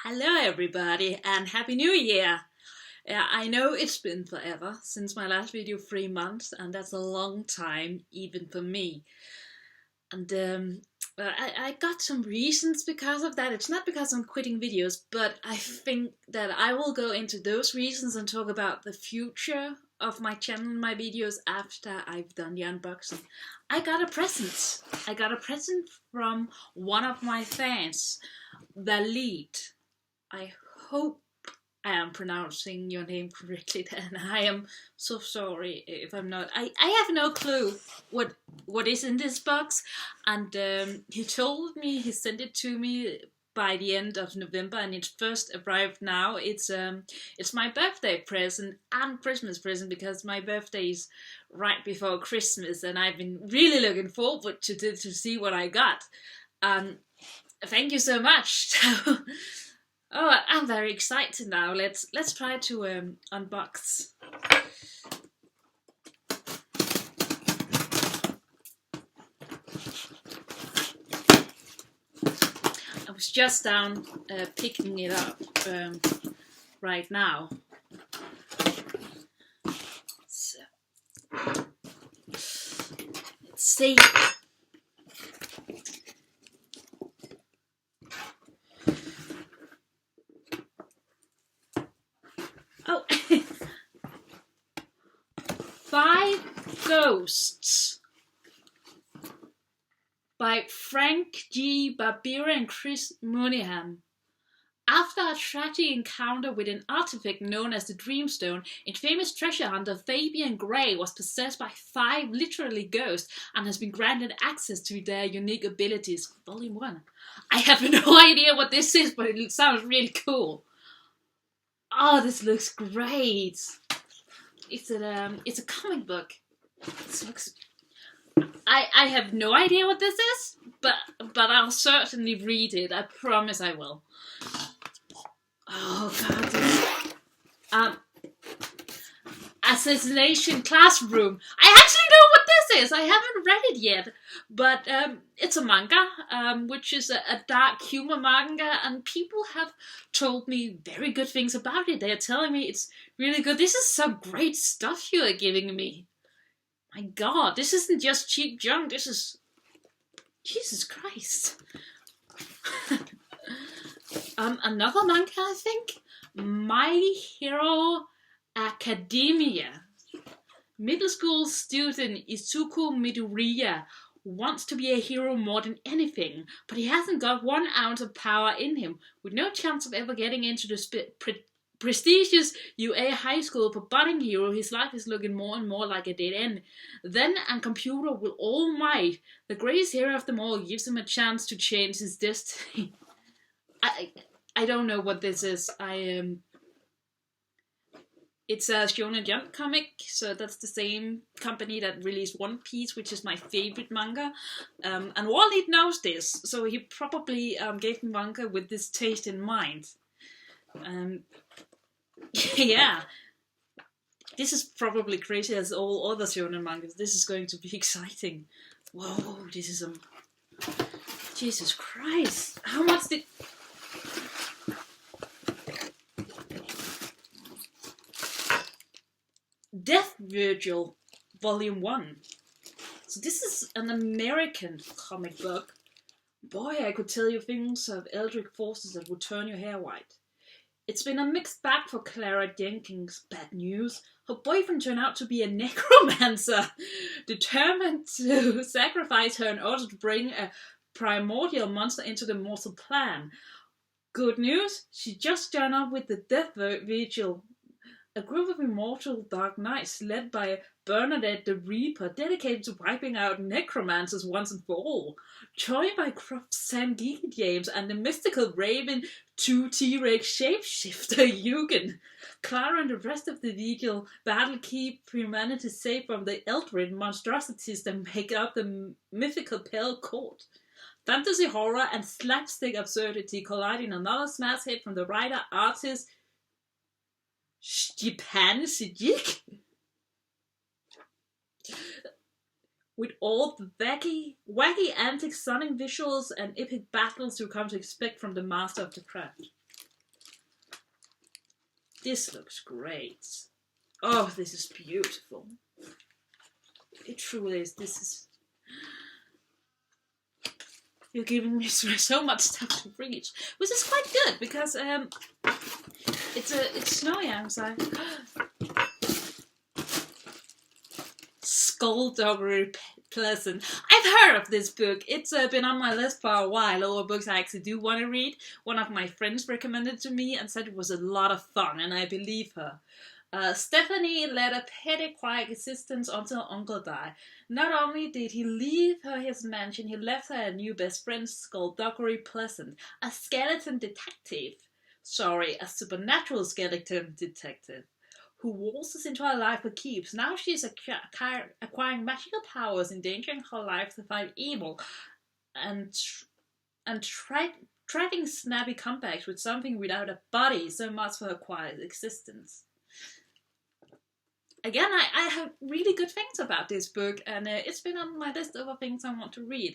Hello, everybody, and Happy New Year! Yeah, I know it's been forever since my last video, 3 months, and that's a long time, even for me. And I got some reasons because of that. It's not because I'm quitting videos, but I think that I will go into those reasons and talk about the future of my channel and my videos after I've done the unboxing. I got a present. I got a present from one of my fans, Waleed. I hope I am pronouncing your name correctly, and I am so sorry if I'm not. I have no clue what is in this box, and he told me he sent it to me by the end of November, and it first arrived now. It's my birthday present and Christmas present because my birthday is right before Christmas, and I've been really looking forward to see what I got. Thank you so much. Oh, I'm very excited now. Let's try to unbox. I was just down picking it up right now. So, let's see. Oh, 5 Ghosts by Frank G. Barbera and Chris Mooneyham. After a tragic encounter with an artifact known as the Dreamstone, infamous treasure hunter Fabian Gray was possessed by 5 literally ghosts and has been granted access to their unique abilities. Volume 1. I have no idea what this is, but it sounds really cool. Oh, this looks great. It's a comic book. This looks. I have no idea what this is, but I'll certainly read it. I promise I will. Oh God. Assassination Classroom. I actually know what this is. I haven't read it yet, but it's a manga, which is a dark humor manga, and people have told me very good things about it. They are telling me it's really good. This is some great stuff you are giving me. My God, this isn't just cheap junk. This is Jesus Christ. Another manga, I think. My Hero Academia. Middle school student Izuku Midoriya wants to be a hero more than anything, but he hasn't got 1 ounce of power in him. With no chance of ever getting into the prestigious UA high school for budding hero, his life is looking more and more like a dead end. Then a computer with all might, the greatest hero of them all, gives him a chance to change his destiny. I don't know what this is. It's a Shonen Jump comic, so that's the same company that released One Piece, which is my favorite manga. And Waleed knows this, so he probably gave me manga with this taste in mind. Yeah, this is probably crazy as all other Shonen mangas. This is going to be exciting. Whoa, this is Jesus Christ! How much did? Death Vigil, Volume 1. So this is an American comic book. Boy, I could tell you things of eldritch forces that would turn your hair white. It's been a mixed bag for Clara Jenkins. Bad news. Her boyfriend turned out to be a necromancer, determined to sacrifice her in order to bring a primordial monster into the mortal plan. Good news, she just joined up with the Death Vigil, a group of immortal dark knights led by Bernadette the Reaper, dedicated to wiping out necromancers once and for all. Joined by Croft Sangiki James and the mystical Raven 2 T-Rex shapeshifter Eugen, Clara and the rest of the Vigil battle keep humanity safe from the eldritch monstrosities that make up the mythical Pale Court. Fantasy horror and slapstick absurdity collide in another smash hit from the writer-artist Stepan Sijic. With all the wacky antics, stunning visuals, and epic battles you come to expect from the master of the craft. This looks great. Oh, this is beautiful. It truly is. This is... You're giving me so much stuff to read, which is quite good because it's snowy outside. Skullduggery Pleasant. I've heard of this book. It's been on my list for a while. All the books I actually do want to read. One of my friends recommended it to me and said it was a lot of fun, and I believe her. Stephanie led a petty quiet existence until Uncle died. Not only did he leave her his mansion, he left her a new best friend, Skullduggery Pleasant, a skeleton detective. Sorry, a supernatural skeleton detective, who waltzes into her life for keeps. Now she's acquiring magical powers, endangering her life to fight evil, and treading snappy comebacks with something without a body, so much for her quiet existence. Again, I have really good things about this book, and it's been on my list of things I want to read.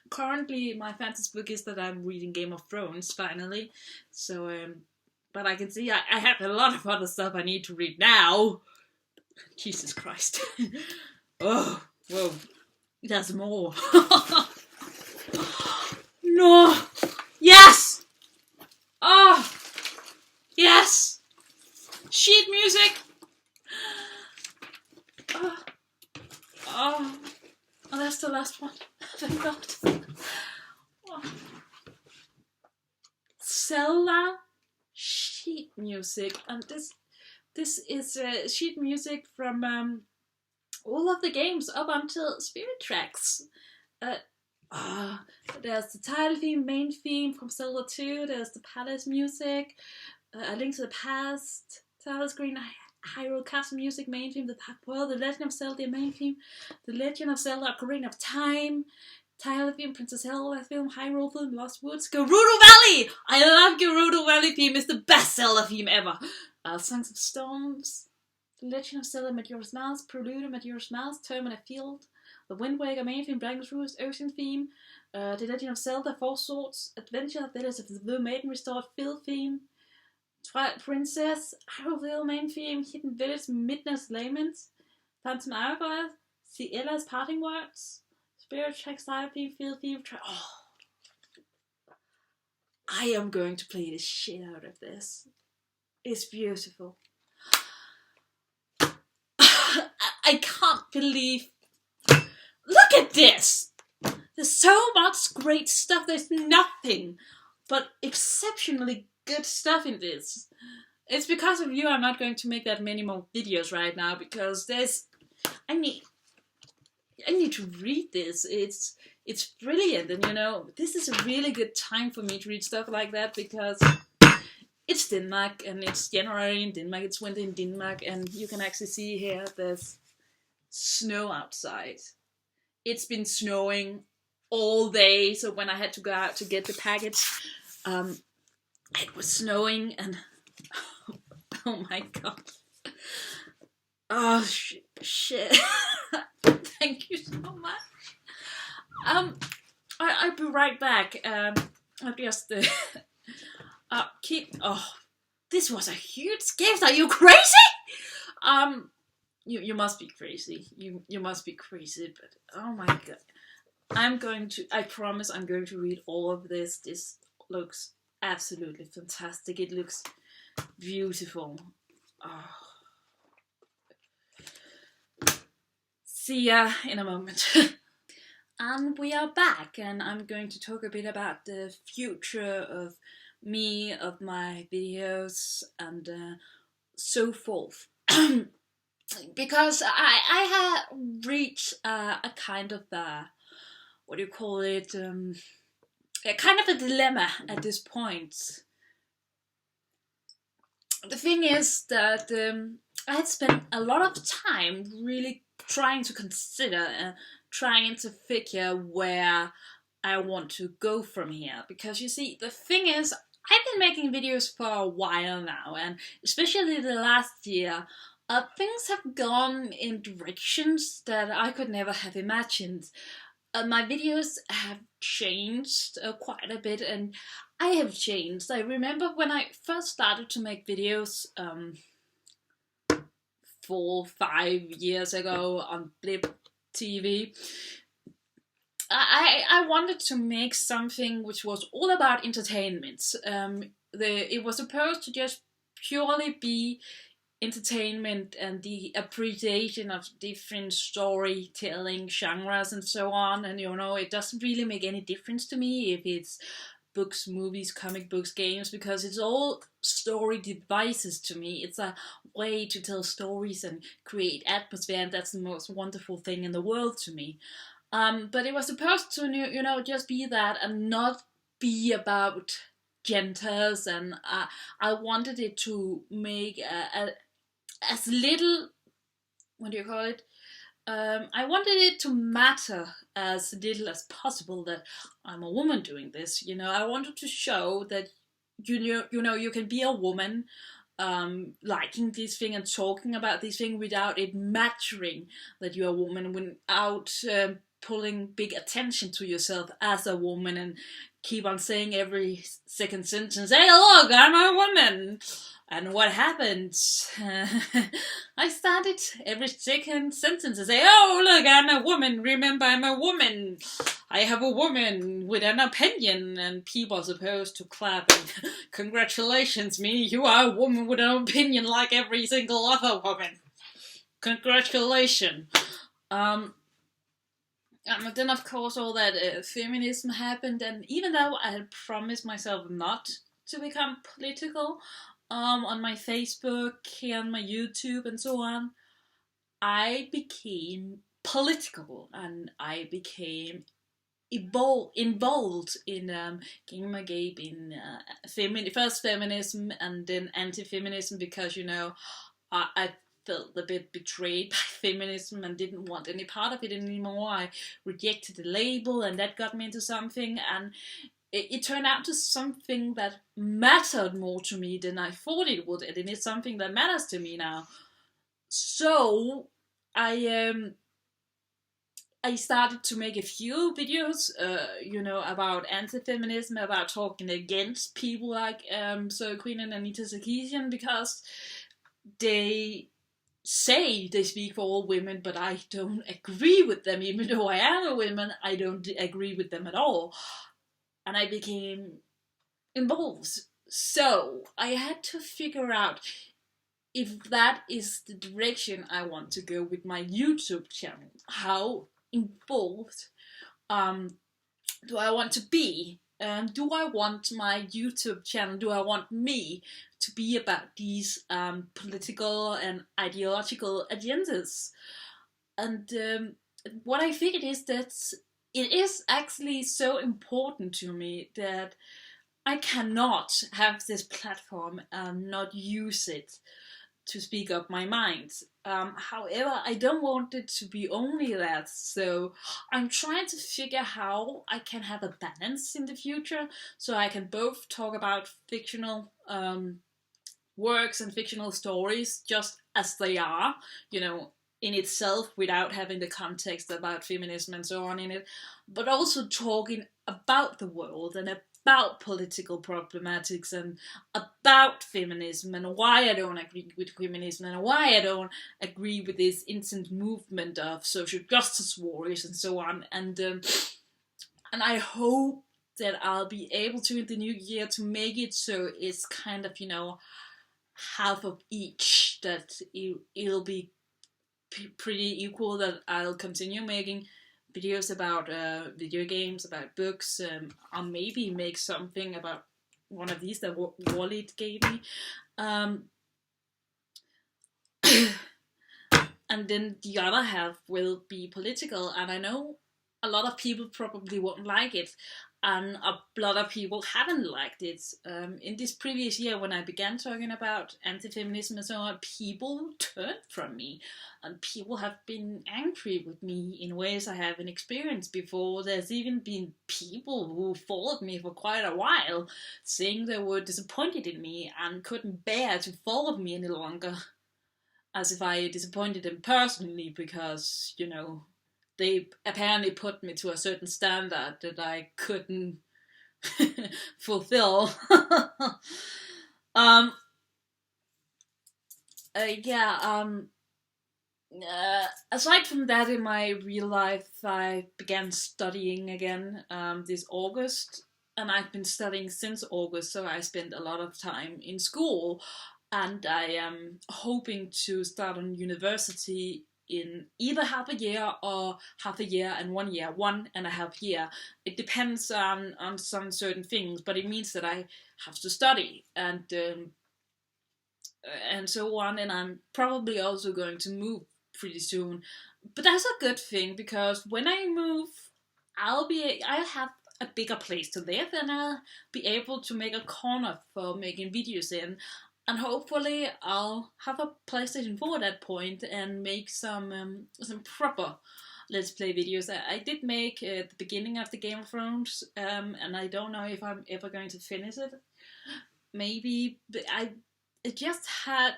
Currently, my fantasy book is that I'm reading Game of Thrones, finally. So, but I can see I have a lot of other stuff I need to read now. Jesus Christ. Oh, whoa. There's more. No! Yes! Oh! Yes! Sheet music! Oh, that's the last one. Thank God. Oh. Zelda sheet music, and this is sheet music from all of the games up until Spirit Tracks. There's the title theme, main theme from Zelda 2. There's the palace music, A Link to the Past, title screen, Hyrule Castle music, main theme, the Path World, The Legend of Zelda main theme, The Legend of Zelda Ocarina of Time, title theme, Princess Zelda film, Hyrule film, Lost Woods, Gerudo Valley! I love Gerudo Valley theme, it's the best Zelda theme ever. Songs of Storms, The Legend of Zelda Majora's Mask, Prelude of Majora's Mask, Termina Field, The Wind Waker main theme, Dragon's Roost, Ocean theme, The Legend of Zelda Four Swords, Adventure of Letters of the Blue Maiden Restored Field theme, Twilight Princess, Hyrule main theme, Hidden Village, Midnight's Lament, Phantom Hourglass, Ciella's Parting Words, Spirit Tracks, Style theme, Field theme, I am going to play the shit out of this. It's beautiful. I can't believe... Look at this! There's so much great stuff. There's nothing but exceptionally good stuff in this. It's because of you I'm not going to make that many more videos right now, because I need to read this. It's brilliant, and you know, this is a really good time for me to read stuff like that, because it's Denmark and it's January in Denmark, it's winter in Denmark, and you can actually see here there's snow outside. It's been snowing all day, so when I had to go out to get the package, it was snowing, and oh my god. Oh shit. Thank you so much. I'll be right back. I'll just this was a huge gift. Are you crazy? You must be crazy. You must be crazy, but oh my god. I promise I'm going to read all of this. This looks absolutely fantastic. It looks beautiful. Oh. See ya in a moment. And we are back, and I'm going to talk a bit about the future of me, of my videos, and so forth. Because I have reached a kind of what do you call it? A kind of a dilemma at this point. The thing is that I had spent a lot of time really trying to consider, trying to figure where I want to go from here. Because you see, the thing is, I've been making videos for a while now, and especially the last year, things have gone in directions that I could never have imagined. My videos have changed quite a bit, and I have changed. I remember when I first started to make videos 4-5 years ago on Blip TV. I wanted to make something which was all about entertainment. It was supposed to just purely be entertainment and the appreciation of different storytelling genres and so on. And it doesn't really make any difference to me if it's books, movies, comic books, games, because it's all story devices to me. It's a way to tell stories and create atmosphere, and that's the most wonderful thing in the world to me. But it was supposed to, just be that and not be about genders, and I wanted it to make as little, what do you call it? I wanted it to matter as little as possible that I'm a woman doing this. I wanted to show that you can be a woman liking this thing and talking about this thing without it mattering that you're a woman, without pulling big attention to yourself as a woman and keep on saying every second sentence, "Hey, look, I'm a woman." And what happened? I started every second sentence to say, "Oh, look, I'm a woman. Remember, I'm a woman. I have a woman with an opinion." And people are supposed to clap and congratulations me. You are a woman with an opinion like every single other woman. Congratulations. And then, of course, all that feminism happened. And even though I had promised myself not to become political, on my Facebook and my YouTube and so on, I became political and I became involved in Gamergate, in first feminism and then anti-feminism, because I felt a bit betrayed by feminism and didn't want any part of it anymore. I rejected the label, and that got me into something, and it turned out to something that mattered more to me than I thought it would, and it's something that matters to me now. So I started to make a few videos, about anti-feminism, about talking against people like Zoe Queen and Anita Sarkeesian, because they say they speak for all women, but I don't agree with them. Even though I am a woman, I don't agree with them at all. And I became involved. So I had to figure out if that is the direction I want to go with my YouTube channel. How involved do I want to be? Do I want my YouTube channel, do I want me to be about these political and ideological agendas? And what I figured is that it is actually so important to me that I cannot have this platform and not use it to speak up my mind. However, I don't want it to be only that, so I'm trying to figure how I can have a balance in the future, so I can both talk about fictional works and fictional stories just as they are, in itself, without having the context about feminism and so on in it, but also talking about the world and about political problematics and about feminism and why I don't agree with feminism and why I don't agree with this instant movement of social justice warriors and so on. And I hope that I'll be able to in the new year to make it so it's kind of, half of each, that it'll be pretty equal, that I'll continue making videos about video games, about books. I'll maybe make something about one of these that Waleed gave me. And then the other half will be political, and I know a lot of people probably won't like it, and a lot of people haven't liked it. In this previous year, when I began talking about anti-feminism and so on, people turned from me, and people have been angry with me in ways I haven't experienced before. There's even been people who followed me for quite a while, saying they were disappointed in me and couldn't bear to follow me any longer, as if I disappointed them personally, because, they apparently put me to a certain standard that I couldn't fulfill. um, yeah. Aside from that, in my real life, I began studying again this August, and I've been studying since August, so I spent a lot of time in school, and I am hoping to start on university in either half a year or half a year and 1 year, 1.5 year. It depends on some certain things, but it means that I have to study and so on, and I'm probably also going to move pretty soon. But that's a good thing, because when I move, I'll have a bigger place to live, and I'll be able to make a corner for making videos in, and hopefully I'll have a PlayStation 4 at that point and make some proper Let's Play videos. I did make the beginning of the Game of Thrones, and I don't know if I'm ever going to finish it. Maybe, but it just had,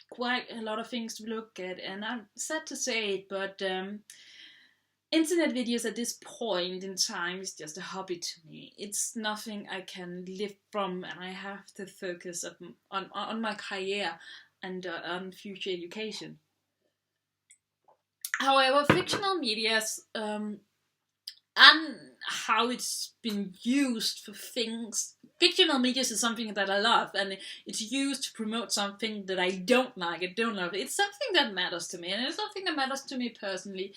quite a lot of things to look at, and I'm sad to say it, but internet videos at this point in time is just a hobby to me. It's nothing I can live from, and I have to focus on my career and on future education. However, fictional medias and how it's been used for things. Fictional media is something that I love, and it's used to promote something that I don't like. I don't love it. It's something that matters to me, and it's something that matters to me personally.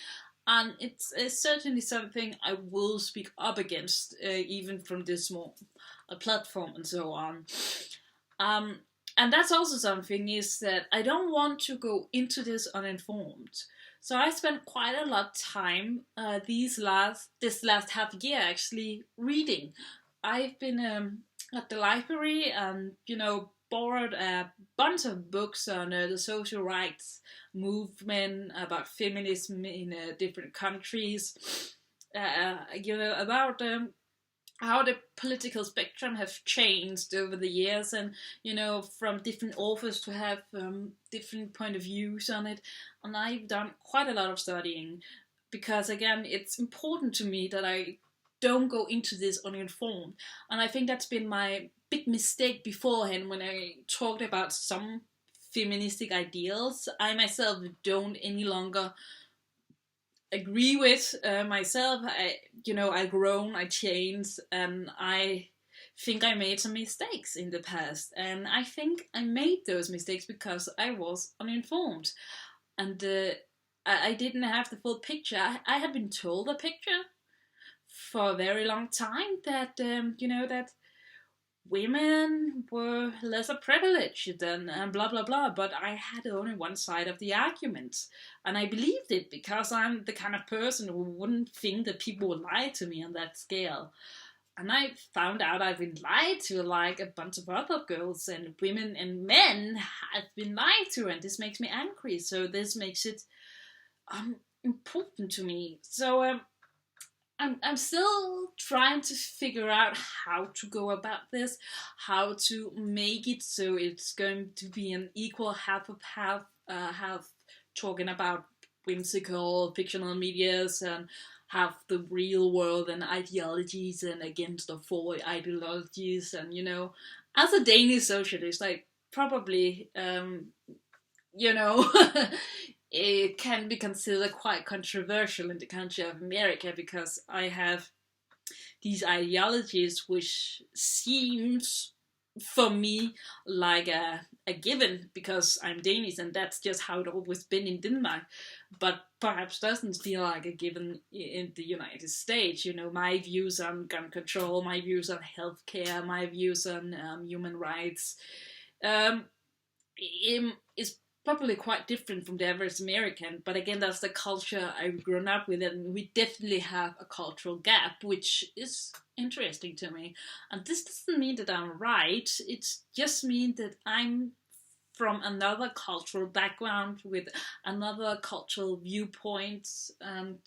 And it's certainly something I will speak up against, even from this small platform and so on. And that's also something, is that I don't want to go into this uninformed. So I spent quite a lot of time this last half year actually reading. I've been at the library and borrowed a bunch of books on the social rights movement, about feminism in different countries, about how the political spectrum have changed over the years, and from different authors to have different point of views on it. And I've done quite a lot of studying, because again, it's important to me that I don't go into this uninformed. And I think that's been my big mistake beforehand when I talked about some feministic ideals I myself don't any longer agree with myself. I grown, I changed, and I think I made some mistakes in the past, and I think I made those mistakes because I was uninformed, and I didn't have the full picture. I had been told a picture for a very long time that that women were lesser privileged and blah blah blah, but I had only one side of the argument, and I believed it because I'm the kind of person who wouldn't think that people would lie to me on that scale. And I found out I've been lied to, like a bunch of other girls and women and men have been lied to, and this makes me angry. So this makes it important to me. So I'm still trying to figure out how to go about this, how to make it so it's going to be an equal half talking about whimsical fictional medias, and have the real world and ideologies, and against the four ideologies. And as a Danish socialist, I probably it can be considered quite controversial in the country of America, because I have these ideologies which seems for me like a given, because I'm Danish and that's just how it always been in Denmark, but perhaps doesn't feel like a given in the United States. My views on gun control, my views on healthcare, my views on human rights is probably quite different from the average American, but again, that's the culture I've grown up with, and we definitely have a cultural gap, which is interesting to me. And this doesn't mean that I'm right, it just means that I'm from another cultural background with another cultural viewpoints, and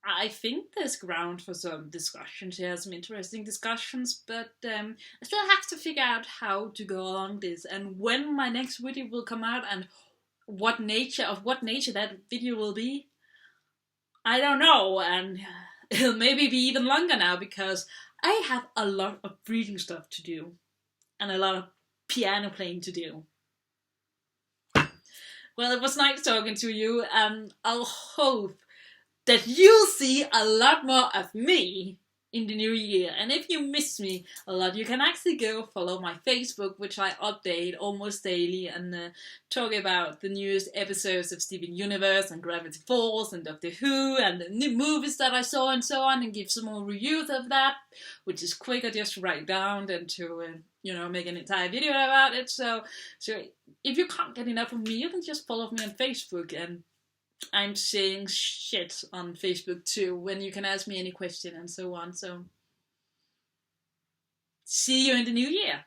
I think there's ground for some discussions here, some interesting discussions, but I still have to figure out how to go along this, and when my next video will come out, and what nature that video will be, I don't know. And it'll maybe be even longer now because I have a lot of reading stuff to do and a lot of piano playing to do. Well, it was nice talking to you, and I'll hope that you'll see a lot more of me in the new year. And if you miss me a lot, you can actually go follow my Facebook, which I update almost daily, and talk about the newest episodes of Steven Universe and Gravity Falls and Doctor Who and the new movies that I saw and so on, and give some more reviews of that, which is quicker just to write down than to make an entire video about it. So if you can't get enough of me, you can just follow me on Facebook, and I'm saying shit on Facebook too, when you can ask me any question and so on. So, see you in the new year.